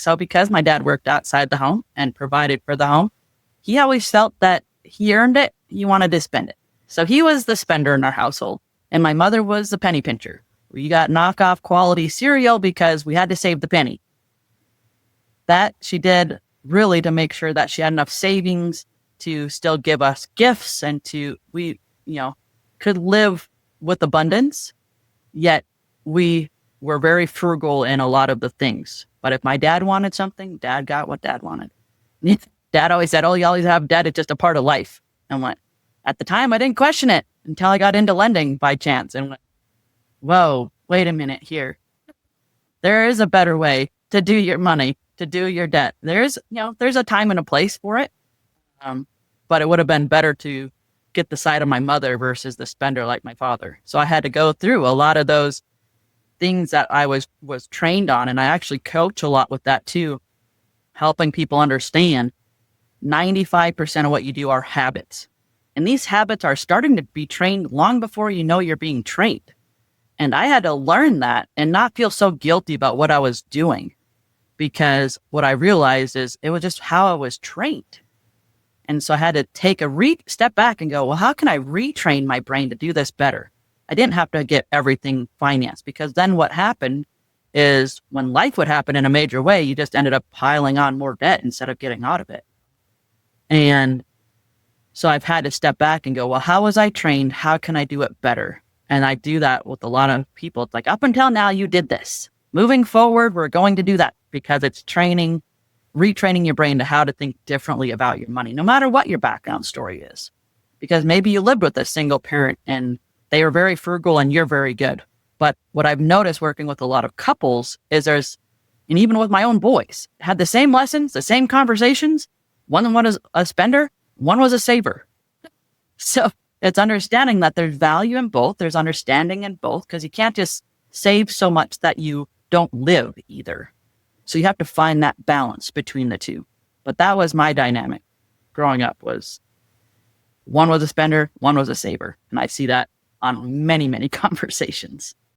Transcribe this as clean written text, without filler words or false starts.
So because my dad worked outside the home and provided for the home, he always felt that he earned it. He wanted to spend it. So he was the spender in our household. And my mother was the penny pincher. We got knockoff quality cereal because we had to save the penny. That she did really to make sure that she had enough savings to still give us gifts and could live with abundance. Yet we were very frugal in a lot of the things. But if my dad wanted something, dad got what dad wanted. Dad always said, oh, you always have debt. It's just a part of life. And went, at the time, I didn't question it until I got into lending by chance and went, whoa, wait a minute here. There is a better way to do your money, to do your debt. There's a time and a place for it. But it would have been better to get the side of my mother versus the spender like my father. So I had to go through a lot of those things that I was trained on. And I actually coach a lot with that too, helping people understand 95% of what you do are habits. And these habits are starting to be trained long before you know you're being trained. And I had to learn that and not feel so guilty about what I was doing, because what I realized is it was just how I was trained. And so I had to take a step back and go, well, how can I retrain my brain to do this better? I didn't have to get everything financed, because then what happened is when life would happen in a major way, you just ended up piling on more debt instead of getting out of it. And so I've had to step back and go, well, how was I trained? How can I do it better? And I do that with a lot of people. It's like, up until now, you did this. Moving forward, we're going to do that, because it's retraining your brain to how to think differently about your money, no matter what your background story is. Because maybe you lived with a single parent and they were very frugal and you're very good. But what I've noticed working with a lot of couples is and even with my own boys, had the same lessons, the same conversations. One was a spender, one was a saver. So it's understanding that there's value in both. There's understanding in both, because you can't just save so much that you don't live either. So you have to find that balance between the two. But that was my dynamic growing up, was one was a spender, one was a saver. And I see that on many, many conversations.